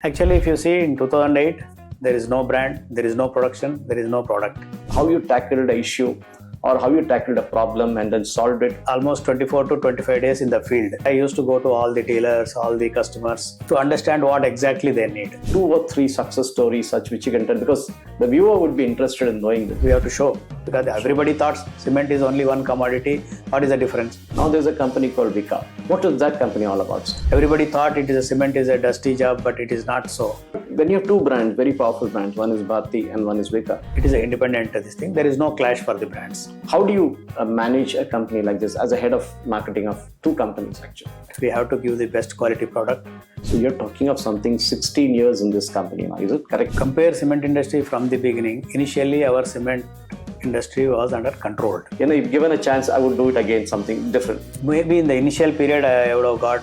Actually, if you see in 2008, there is no brand, there is no production, there is no product. How you tackled the issue or how you tackled a problem and then solved it? Almost 24 to 25 days in the field. I used to go to all the dealers, all the customers to understand what exactly they need. 2 or 3 success stories such which you can tell, because the viewer would be interested in knowing this. We have to show, because everybody thought cement is only one commodity. What is the difference? Now there's a company called Vika. What is that company all about? Everybody thought cement is a dusty job, but it is not so. When you have 2 brands, very powerful brands, one is Bharathi and one is Vika. It is an independent this thing. There is no clash for the brands. How do you manage a company like this as a head of marketing of 2 companies actually? We have to give the best quality product. So you're talking of something 16 years in this company now, is it correct? Compare cement industry from the beginning. Initially, our cement industry was under control. If given a chance, I would do it again, something different. Maybe in the initial period, I would have got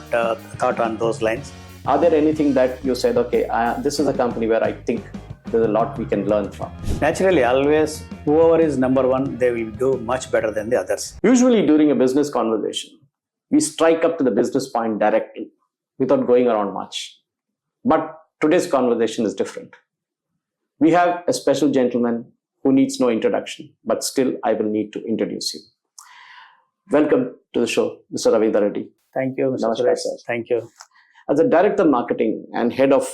thought on those lines. Are there anything that you said, okay, this is a company where I think there's a lot we can learn from? Naturally, always, whoever is number one, they will do much better than the others. Usually during a business conversation, we strike up to the business point directly without going around much. But today's conversation is different. We have a special gentleman who needs no introduction, but still I will need to introduce you. Welcome to the show, Mr. Ravinder Reddy. Thank you, Mr. Namaskar, Suresh. sir. Thank you. As a director of marketing and head of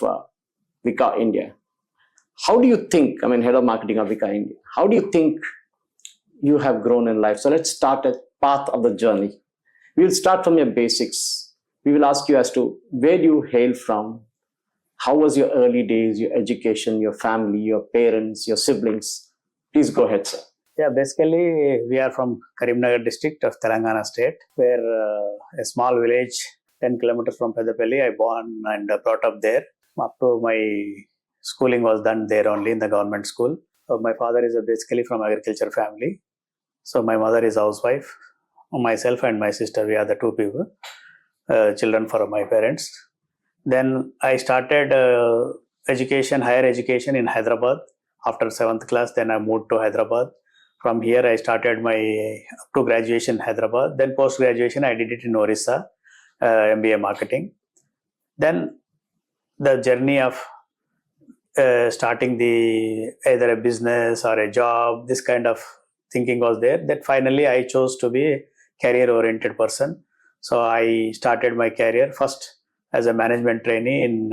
Vika India, how do you think, head of marketing of Vika India, how do you think you have grown in life? So let's start a path of the journey. We will start from your basics. We will ask you as to where do you hail from? How was your early days, your education, your family, your parents, your siblings? Please go ahead, sir. Yeah, basically, we are from Karimnagar district of Telangana state, where a small village 10 kilometers from Peddapalli. I born and brought up there. Up to my schooling was done there only in the government school. So my father is basically from agriculture family. So my mother is housewife. Myself and my sister, we are the 2 people, children for my parents. Then I started higher education in Hyderabad. After 7th class, then I moved to Hyderabad. From here, I started my up to graduation in Hyderabad. Then post-graduation, I did it in Orissa, MBA marketing. Then the journey of starting either a business or a job, this kind of thinking was there. That finally I chose to be a career-oriented person. So I started my career first as a management trainee in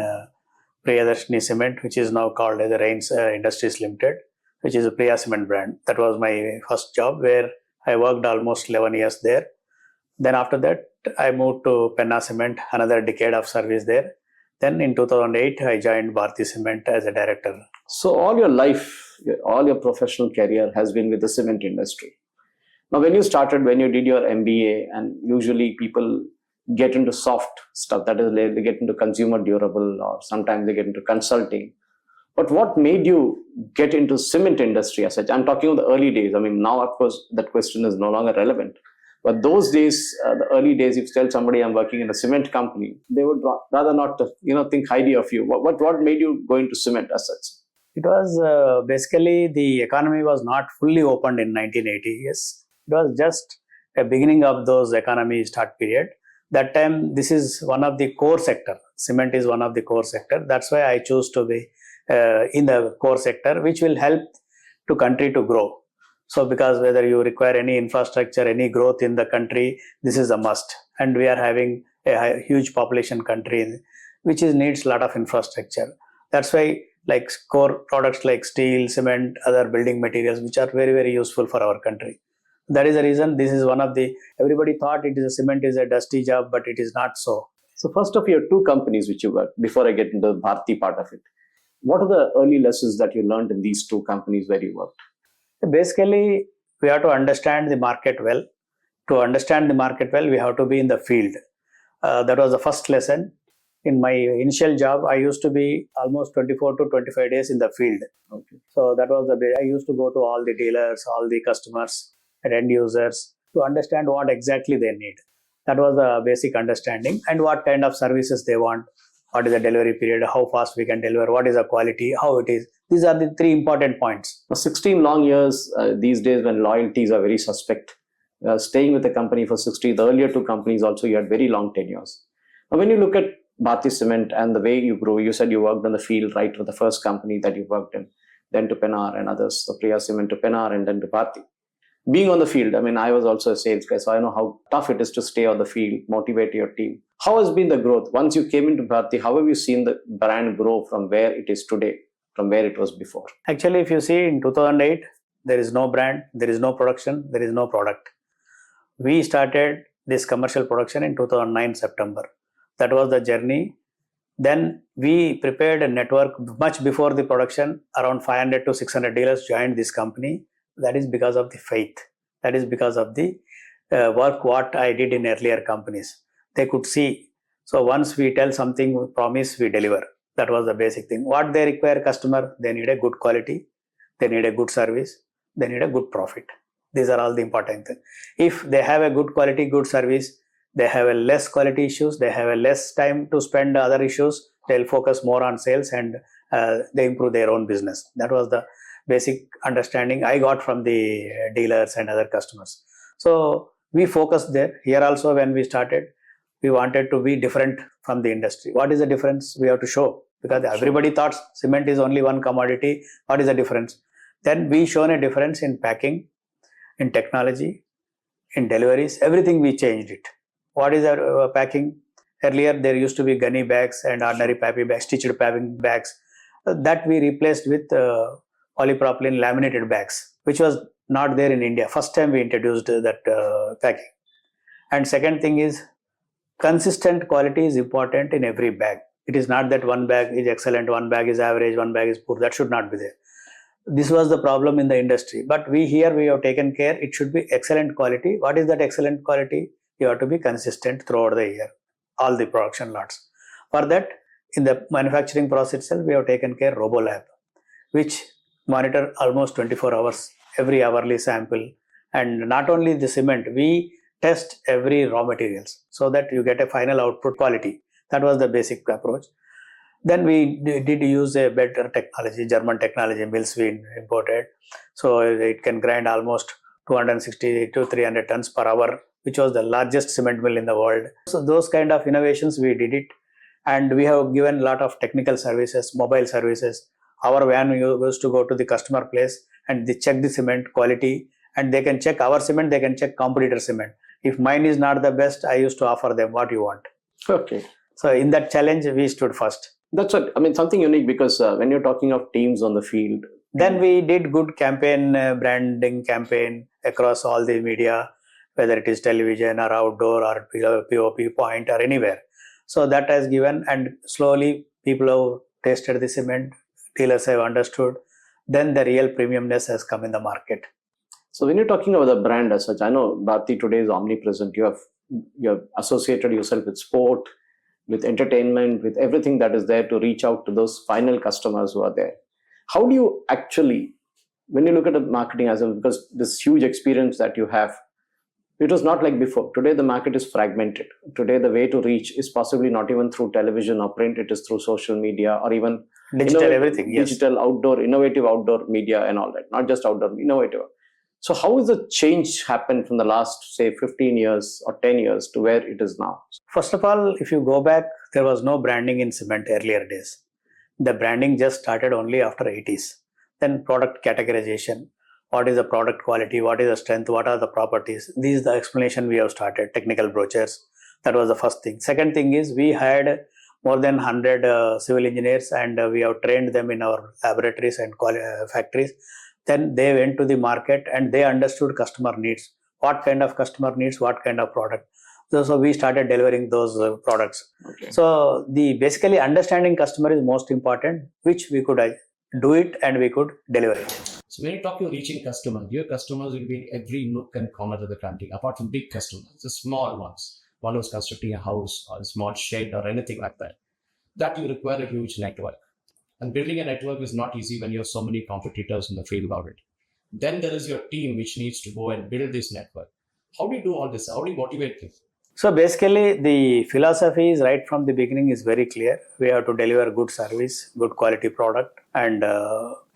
Priyadarshini Cement, which is now called as the Rains Industries Limited, which is a Priya Cement brand. That was my first job, where I worked almost 11 years there. Then after that, I moved to Penna Cement, another decade of service there. Then in 2008, I joined Bharathi Cement as a director. So all your life, all your professional career has been with the cement industry. Now, when you did your MBA, and usually people get into soft stuff, that is, they get into consumer durable, or sometimes they get into consulting. But what made you get into cement industry as such? I'm talking of the early days. Now, of course, that question is no longer relevant. But those days, the early days, if you tell somebody I'm working in a cement company, they would rather not, think highly of you. What made you go into cement as such? It was basically the economy was not fully opened in 1980. Yes, it was just a beginning of those economy start period. That time, this is one of the core sector. Cement is one of the core sector. That's why I chose to be in the core sector, which will help to country to grow. So because whether you require any infrastructure, any growth in the country, this is a must. And we are having a huge population country, which needs a lot of infrastructure. That's why like core products like steel, cement, other building materials, which are very, very useful for our country. That is the reason this is one of the, everybody thought cement is a dusty job, but it is not so. So first of your 2 companies which you worked, before I get into the Bharati part of it, what are the early lessons that you learned in these 2 companies where you worked? Basically, we have to understand the market well. To understand the market well, we have to be in the field. That was the first lesson. In my initial job, I used to be almost 24 to 25 days in the field. Okay. So that was I used to go to all the dealers, all the customers and end users to understand what exactly they need. That was the basic understanding, and what kind of services they want, what is the delivery period, how fast we can deliver, what is the quality, how it is. These are the 3 important points. 16 long years these days when loyalties are very suspect. Staying with the company for 60, the earlier 2 companies also, you had very long tenures. Now, when you look at Bharathi Cement and the way you grow? You said you worked on the field right with the first company that you worked in, then to Pennar and others, the Priya Cement to Pennar and then to Bharathi. Being on the field, I mean, I was also a sales guy, so I know how tough it is to stay on the field, motivate your team. How has been the growth? Once you came into Bharathi, how have you seen the brand grow from where it is today, from where it was before? Actually, if you see in 2008, there is no brand, there is no production, there is no product. We started this commercial production in 2009 September. That was the journey. Then we prepared a network much before the production. Around 500 to 600 dealers joined this company. That is because of the faith. That is because of the work what I did in earlier companies. They could see. So once we tell something, we promise, we deliver. That was the basic thing. What they require customer, they need a good quality, they need a good service, they need a good profit. These are all the important things. If they have a good quality, good service, they have a less quality issues, they have a less time to spend other issues, they'll focus more on sales and they improve their own business. That was the basic understanding I got from the dealers and other customers. So we focused there. Here also when we started, we wanted to be different from the industry. What is the difference? We have to show, because everybody thought cement is only one commodity. What is the difference? Then we shown a difference in packing, in technology, in deliveries, everything we changed it. What is our packing? Earlier there used to be gunny bags and ordinary pappy bags, stitched packing bags. That we replaced with polypropylene laminated bags, which was not there in India. First time we introduced that packing. And second thing is, consistent quality is important in every bag. It is not that one bag is excellent, one bag is average, one bag is poor. That should not be there. This was the problem in the industry. But we have taken care. It should be excellent quality. What is that excellent quality? You have to be consistent throughout the year, all the production lots. For that, in the manufacturing process itself, we have taken care RoboLab, which monitor almost 24 hours, every hourly sample. And not only the cement, we test every raw materials so that you get a final output quality. That was the basic approach. Then we did use a better technology, German technology mills we imported. So it can grind almost 260 to 300 tons per hour, which was the largest cement mill in the world. So those kind of innovations we did it. And we have given a lot of technical services, mobile services. Our van used to go to the customer place and they check the cement quality, and they can check our cement, they can check competitor cement. If mine is not the best, I used to offer them what you want. Okay. So in that challenge, we stood first. That's what, I mean, something unique, because when you're talking of teams on the field. Then we did good campaign, branding campaign across all the media, whether it is television or outdoor or POP point or anywhere. So that has given, and slowly people have tasted the cement, dealers have understood. Then the real premiumness has come in the market. So when you're talking about the brand as such, I know Bharathi today is omnipresent. You have associated yourself with sport, with entertainment, with everything that is there to reach out to those final customers who are there. How do you actually, when you look at the marketing as well, because this huge experience that you have, it was not like before. Today the market is fragmented. Today the way to reach is possibly not even through television or print, it is through social media or even digital, everything. Yes. Digital, outdoor, innovative outdoor media and all that. Not just outdoor, innovative. So how has the change happened from the last, say, 15 years or 10 years to where it is now? First of all, if you go back, there was no branding in cement earlier days. The branding just started only after 80s. Then product categorization. What is the product quality? What is the strength? What are the properties? This is the explanation we have started. Technical brochures. That was the first thing. Second thing is, we had more than 100 civil engineers, and we have trained them in our laboratories and factories. Then they went to the market and they understood customer needs. What kind of customer needs, what kind of product. So we started delivering those products. Okay. So the basically understanding customer is most important, which we could do it and we could deliver it. So when you talk to reaching customers, your customers will be in every nook and corner of the country, apart from big customers, the small ones, one who's constructing a house or a small shed or anything like that. That you require a huge network. And building a network is not easy when you have so many competitors in the field already. Then there is your team which needs to go and build this network. How do you do all this? How do you motivate them? So basically the philosophy is right from the beginning is very clear. We have to deliver good service, good quality product and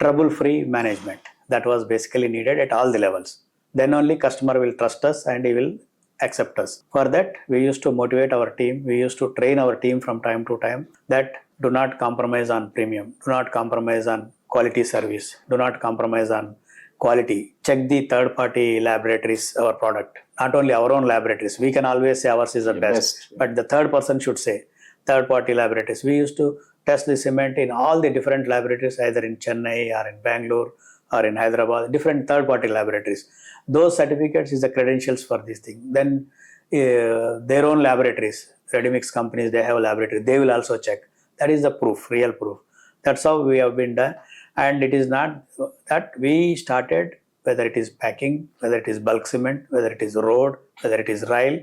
trouble-free management. That was basically needed at all the levels. Then only customer will trust us and he will accept us. For that, we used to motivate our team. We used to train our team from time to time that do not compromise on premium, do not compromise on quality service, do not compromise on quality. Check the third-party laboratories, our product. Not only our own laboratories. We can always say ours is the best, but the third person should say third-party laboratories. We used to test the cement in all the different laboratories, either in Chennai or in Bangalore or in Hyderabad, different third-party laboratories. Those certificates is the credentials for this thing. Then their own laboratories, ready mix companies, they have laboratories. They will also check. That is the proof, real proof. That's how we have been done. And it is not that we started, whether it is packing, whether it is bulk cement, whether it is road, whether it is rail,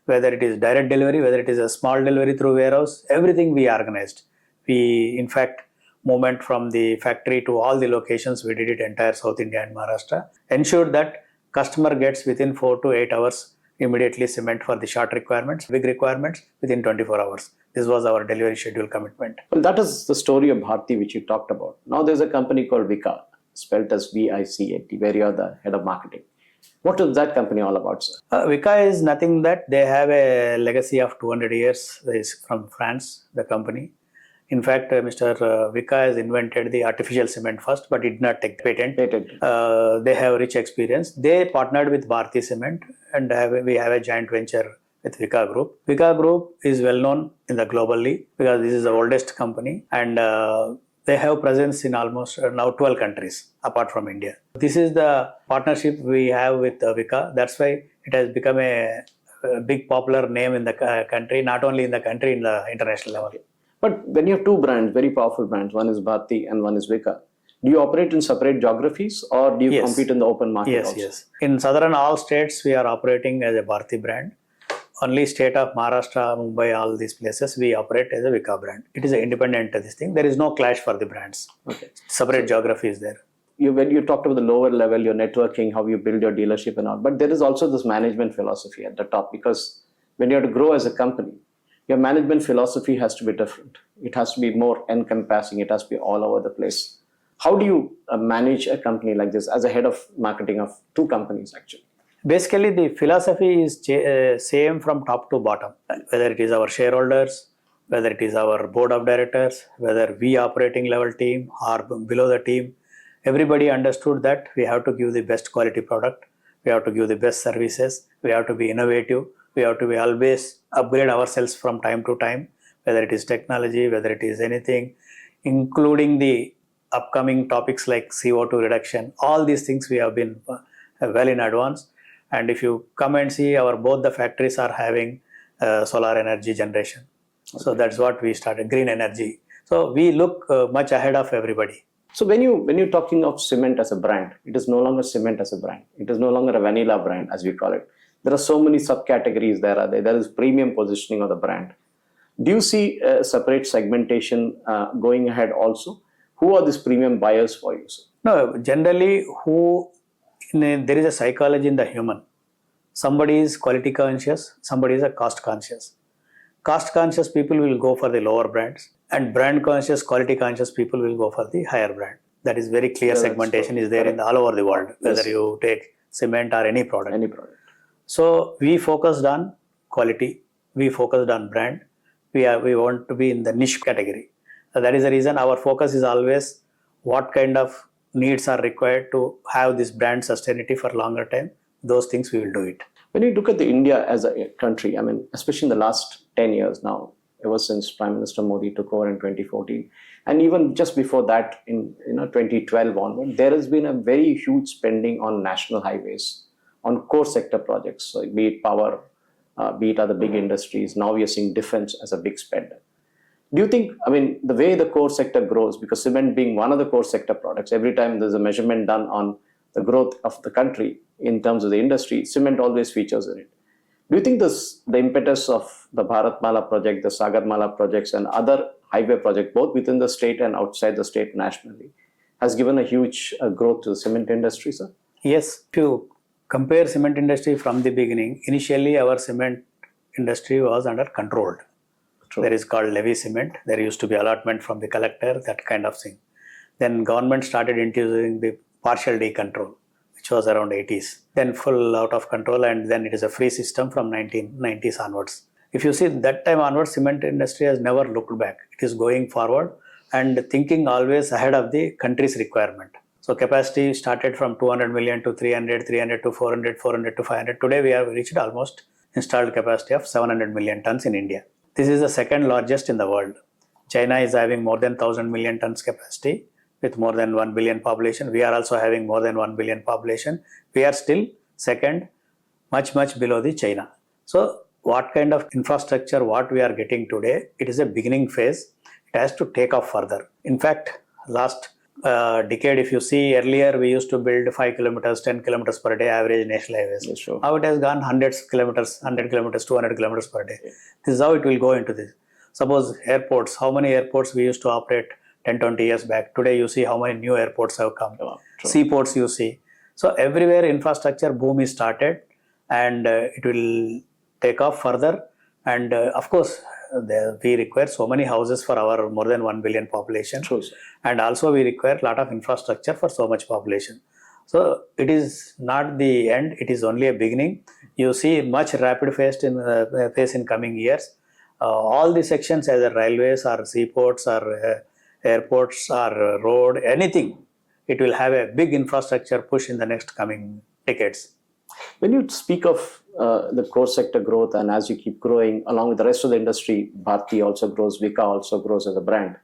whether it is direct delivery, whether it is a small delivery through warehouse, everything we organized. We, in fact, movement from the factory to all the locations, we did it entire South India and Maharashtra. Ensured that customer gets within 4 to 8 hours immediately cement for the short requirements, big requirements within 24 hours. This was our delivery schedule commitment. Well, that is the story of Bharathi which you talked about. Now there's a company called Vika, spelled as VICAT, where you're the head of marketing. What is that company all about, sir? Vika is nothing that they have a legacy of 200 years. It's from France, the company. In fact, Mr. Vika has invented the artificial cement first, but did not take patent. They have rich experience. They partnered with Bharathi Cement, and we have a joint venture with Vika Group. Vika Group is well known in the globally because this is the oldest company, and they have presence in almost now 12 countries apart from India. This is the partnership we have with Vika. That's why it has become a big popular name in the country, not only in the country, in the international level. But when you have two brands, very powerful brands, one is Bharathi and one is Vika, do you operate in separate geographies or do you compete in the open market also? Yes. In southern all states, we are operating as a Bharathi brand. Only state of Maharashtra, Mumbai, all these places, we operate as a Vika brand. It is an independent this thing. There is no clash for the brands. Okay. Separate geography is there. When you talked about the lower level, your networking, how you build your dealership and all, but there is also this management philosophy at the top, because when you have to grow as a company, your management philosophy has to be different. It has to be more encompassing. It has to be all over the place. How do you manage a company like this as a head of marketing of two companies actually? Basically, the philosophy is same from top to bottom. Whether it is our shareholders, whether it is our board of directors, whether we operating level team or below the team, everybody understood that we have to give the best quality product. We have to give the best services. We have to be innovative. We have to be always upgrade ourselves from time to time, whether it is technology, whether it is anything, including the upcoming topics like CO2 reduction. All these things we have been well in advance. And if you come and see, both the factories are having solar energy generation. Okay. So that's what we started, green energy. So we look much ahead of everybody. So when you're talking of cement as a brand, it is no longer cement as a brand. It is no longer a vanilla brand, as we call it. There are so many subcategories there. There is premium positioning of the brand. Do you see a separate segmentation going ahead also? Who are these premium buyers for you, sir? No, generally there is a psychology in the human. Somebody is quality conscious, somebody is a cost conscious. Cost conscious people will go for the lower brands, and brand conscious, quality conscious people will go for the higher brand. That is very clear. Segmentation is there in all over the world, whether you take cement or any product. So we focused on quality, we focused on brand, we want to be in the niche category. So that is the reason our focus is always what kind of needs are required to have this brand sustainability for longer time. Those things we will do it. When you look at the India as a country, I mean, especially in the last 10 years now, ever since Prime Minister Modi took over in 2014, and even just before that in 2012 onward, there has been a very huge spending on national highways, on core sector projects, so be it power, be it other big industries. Now we are seeing defense as a big spender. Do you think, I mean, the way the core sector grows, because cement being one of the core sector products, every time there's a measurement done on the growth of the country in terms of the industry, cement always features in it. Do you think the impetus of the Bharatmala project, the Sagarmala projects and other highway projects, both within the state and outside the state nationally, has given a huge growth to the cement industry, sir? Yes. If you compare cement industry from the beginning, initially our cement industry was under controlled. True. There is called levy cement. There used to be allotment from the collector, that kind of thing. Then government started introducing the partial decontrol, which was around 80s. Then full out of control, and then it is a free system from 1990s onwards. If you see that time onwards, cement industry has never looked back. It is going forward and thinking always ahead of the country's requirement. So capacity started from 200 million to 300, 300 to 400, 400 to 500. Today we have reached almost installed capacity of 700 million tons in India. This is the second largest in the world. China is having more than 1000 million tons capacity with more than 1 billion population. We are also having more than 1 billion population. We are still second, much below the China. So what kind of infrastructure, what we are getting today, it is a beginning phase. It has to take off further. In fact, last decade, if you see, earlier we used to build 5 kilometers, 10 kilometers per day average national highways. Yes, sure. Now it has gone hundreds kilometers, 100 kilometers, 200 kilometers per day. This is how it will go into this. Suppose airports, how many airports we used to operate 10, 20 years back. Today you see how many new airports have come. Seaports you see. So everywhere infrastructure boom is started, and it will take off further. And of course, we require so many houses for our more than 1 billion population. True. And also we require a lot of infrastructure for so much population. So it is not the end, it is only a beginning. You see much rapid pace in coming years. All the sections, either railways or seaports or airports or road, anything, it will have a big infrastructure push in the next coming decades. When you speak of the core sector growth, and as you keep growing along with the rest of the industry, Bharathi also grows, Vika also grows as a brand.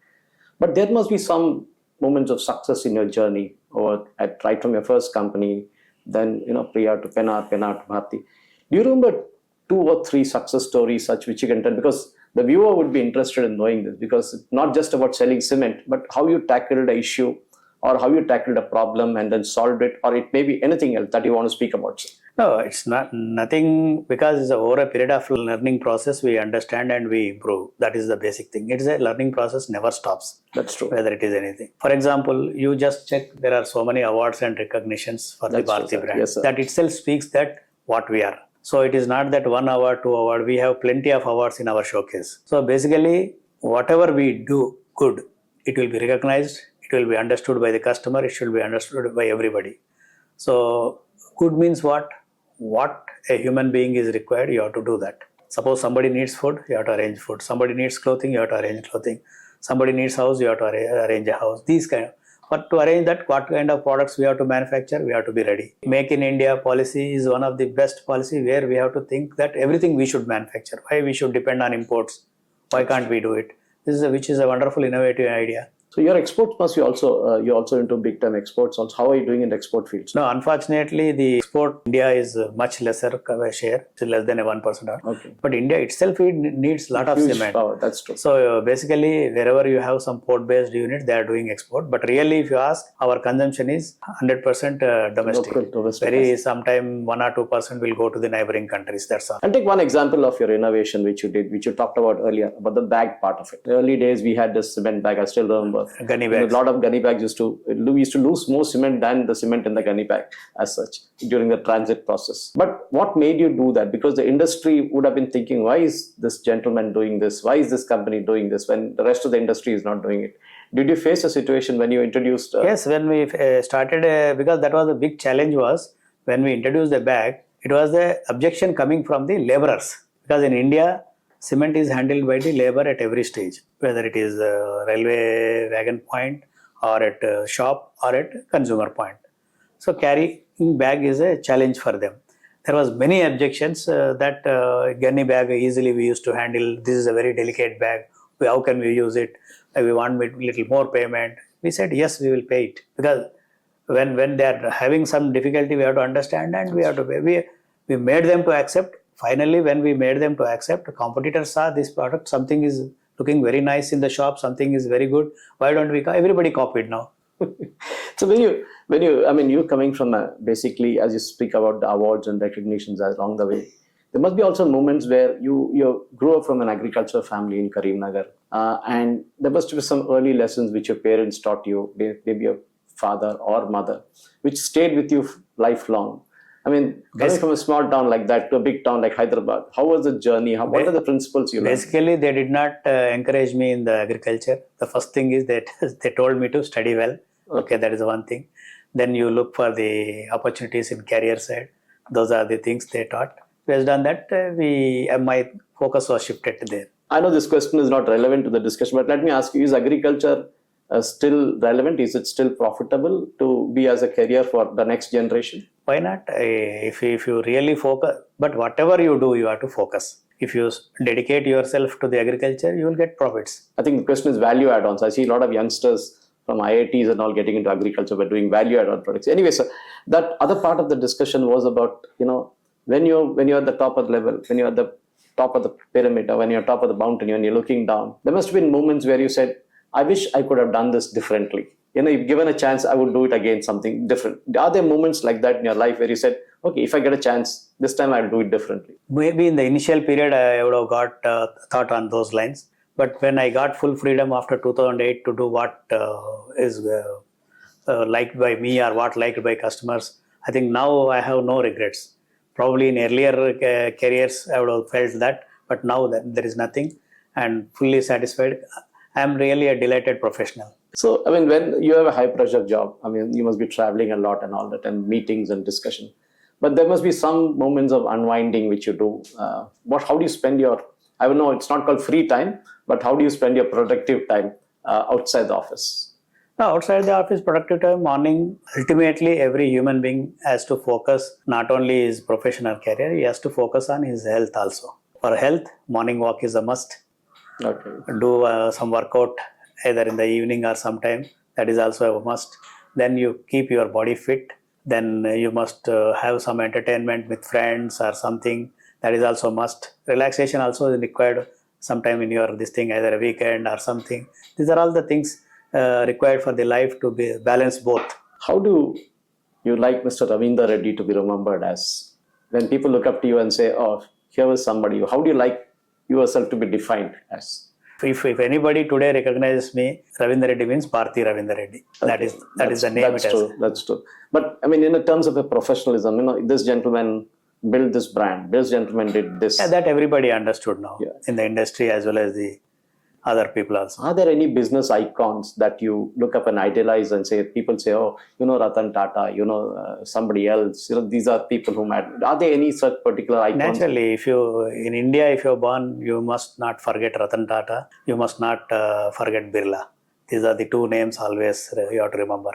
But there must be some moments of success in your journey, or right from your first company, then Priya to Penna to Bharathi. Do you remember 2 or 3 success stories such which you can tell? Because the viewer would be interested in knowing this, because it's not just about selling cement, but how you tackled the issue, or how you tackled a problem and then solved it, or it may be anything else that you want to speak about. No, it's nothing, because it's over a period of learning process, we understand and we improve. That is the basic thing. It is a learning process, never stops. That's true. Whether it is anything. For example, you just check, there are so many awards and recognitions for the Bharathi brand. Yes, that itself speaks that what we are. So it is not that 1 award, 2 award, we have plenty of awards in our showcase. So basically, whatever we do good, it will be recognized, it will be understood by the customer, it should be understood by everybody. So good means what? What a human being is required, you have to do that. Suppose somebody needs food, you have to arrange food. Somebody needs clothing, you have to arrange clothing. Somebody needs house, you have to arrange a house. These kind of. But to arrange that, what kind of products we have to manufacture, we have to be ready. Make in India policy is one of the best policy, where we have to think that everything we should manufacture. Why we should depend on imports? Why can't we do it? Which is a wonderful innovative idea. So your exports must be also, you're also into big time exports also. How are you doing in the export fields? No, unfortunately, the export India is much lesser share, it's less than a 1%. Okay. But India itself, it needs a lot of Huge cement. power, that's true. So basically, wherever you have some port-based unit, they are doing export. But really, if you ask, our consumption is 100% domestic. Local, Very sometime 1 or 2% will go to the neighboring countries. That's all. And take one example of your innovation which you did, which you talked about earlier, about the bag part of it. In the early days, we had this cement bag, I still remember. Gunny bags. A lot of gunny bags we used to lose more cement than the cement in the gunny bag as such during the transit process. But what made you do that? Because the industry would have been thinking, why is this gentleman doing this? Why is this company doing this when the rest of the industry is not doing it? Did you face a situation when you introduced? Yes, when we started, because that was a big challenge was, when we introduced the bag, it was the objection coming from the laborers. Because in India, cement is handled by the labor at every stage, whether it is railway wagon point, or at shop, or at consumer point. So carrying bag is a challenge for them. There was many objections that gunny bag easily we used to handle. This is a very delicate bag. How can we use it? We want a little more payment. We said, yes, we will pay it. Because when they are having some difficulty, we have to understand and we have to pay. We made them to accept. Finally, when we made them to accept, competitors saw this product, something is looking very nice in the shop, something is very good. Why don't we? Everybody copied now. So you're coming from basically, as you speak about the awards and recognitions along the way, there must be also moments where you grew up from an agricultural family in Karimnagar, and there must be some early lessons which your parents taught you, maybe your father or mother, which stayed with you lifelong. I mean, coming from a small town like that to a big town like Hyderabad, how was the journey? What are the principles you learned? Basically, they did not encourage me in the agriculture. The first thing is that they told me to study well. Okay, that is one thing. Then you look for the opportunities in career side. Those are the things they taught. Based on that, my focus was shifted there. I know this question is not relevant to the discussion, but let me ask you, is agriculture still relevant? Is it still profitable to be as a career for the next generation? Why not? If you really focus, but whatever you do, you have to focus. If you dedicate yourself to the agriculture, you will get profits. I think the question is value add-ons. I see a lot of youngsters from IITs and all getting into agriculture by doing value add-on products. Anyway, so that other part of the discussion was about, when you're at the top of the level, when you're at the top of the pyramid, or when you're top of the mountain, when you're looking down, there must have been moments where you said, I wish I could have done this differently. If given a chance, I would do it again, something different. Are there moments like that in your life where you said, okay, if I get a chance, this time I'll do it differently? Maybe in the initial period, I would have got thought on those lines. But when I got full freedom after 2008 to do what is liked by me or what liked by customers, I think now I have no regrets. Probably in earlier careers, I would have felt that, but now that there is nothing and fully satisfied. I am really a delighted professional. So, when you have a high pressure job, you must be traveling a lot and all that, and meetings and discussion. But there must be some moments of unwinding which you do. How do you spend your, I don't know, it's not called free time, but how do you spend your productive time outside the office? Outside the office, productive time, morning, ultimately every human being has to focus not only his professional career, he has to focus on his health also. For health, morning walk is a must. Okay. Do some workout either in the evening or sometime. That is also a must. Then you keep your body fit. Then you must have some entertainment with friends or something. That is also a must. Relaxation also is required sometime in your either a weekend or something. These are all the things required for the life to be balanced both. How do you like Mr. Ravinder Reddy to be remembered as? When people look up to you and say, oh, here was somebody, how do you like yourself to be defined as? If anybody today recognizes me, Ravinder Reddy means Bharathi Ravinder Reddy. Okay. That is the name it has. That's true. But in terms of a professionalism, this gentleman built this brand, this gentleman did this. Yeah, that everybody understood now in the industry as well as the other people also. Are there any business icons that you look up and idolize and say, people say, oh, Ratan Tata, somebody else, these are people who matter. Are there any such particular icons? Naturally, in India, if you're born, you must not forget Ratan Tata. You must not forget Birla. These are the two names always you have to remember.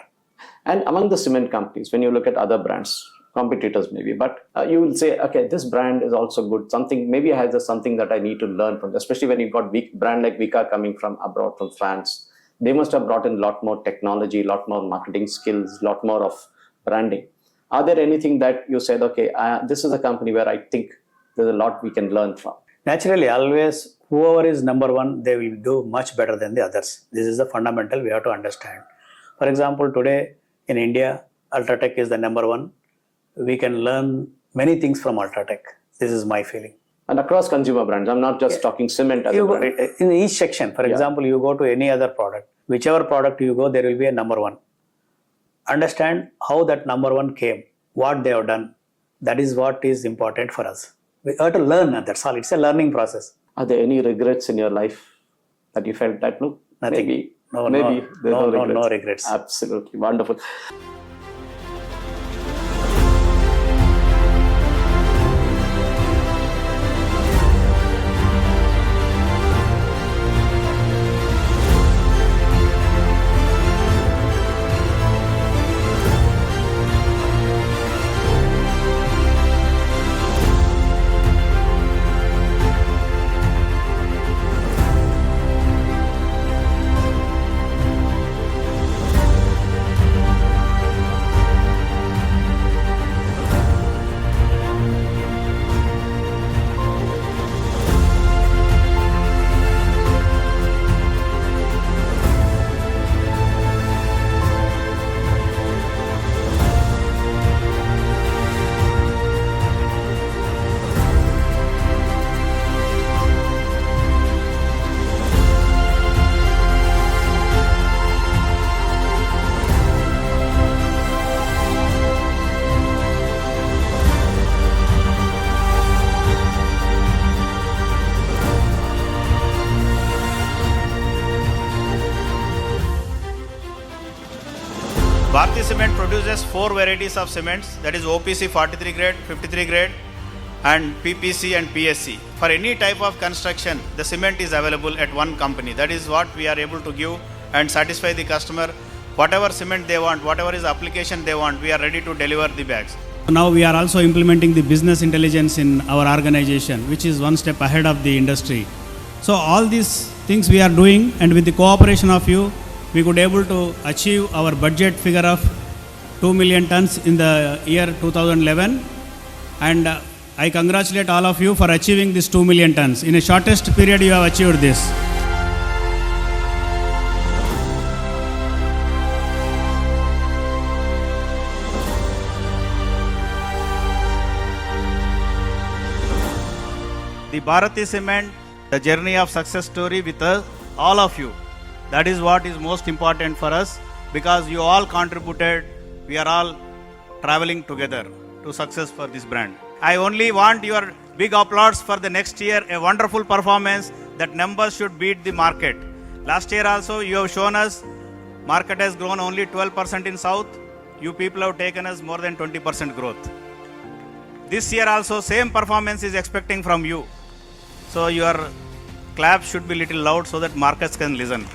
And among the cement companies, when you look at other brands, competitors maybe, but you will say, okay, this brand is also good. Something maybe has something that I need to learn from, especially when you've got brand like Vika coming from abroad, from France. They must have brought in a lot more technology, a lot more marketing skills, a lot more of branding. Are there anything that you said, okay, this is a company where I think there's a lot we can learn from? Naturally, always whoever is number one, they will do much better than the others. This is the fundamental we have to understand. For example, today in India, Ultratech is the number one. We can learn many things from Ultratech. This is my feeling. And across consumer brands, I'm not just talking cement as a brand. In each section, for example, you go to any other product. Whichever product you go, there will be a number one. Understand how that number one came, what they have done. That is what is important for us. We have to learn, that's all. It's a learning process. Are there any regrets in your life that you felt that, no? Nothing. Maybe. No regrets. Absolutely. Wonderful. Bharathi Cement produces 4 varieties of cements, that is OPC 43 grade, 53 grade and PPC and PSC. For any type of construction, the cement is available at one company. That is what we are able to give and satisfy the customer. Whatever cement they want, whatever is application they want, we are ready to deliver the bags. Now we are also implementing the business intelligence in our organization, which is one step ahead of the industry. So all these things we are doing, and with the cooperation of you, we could able to achieve our budget figure of 2 million tons in the year 2011. And I congratulate all of you for achieving this 2 million tons. In a shortest period, you have achieved this. The Bharathi Cement, the journey of success story with us, all of you. That is what is most important for us, because you all contributed. We are all traveling together to success for this brand. I only want your big applause for the next year, a wonderful performance. That numbers should beat the market. Last year also you have shown us market has grown only 12% in South. You people have taken us more than 20% growth. This year also same performance is expecting from you. So your clap should be little loud so that markets can listen.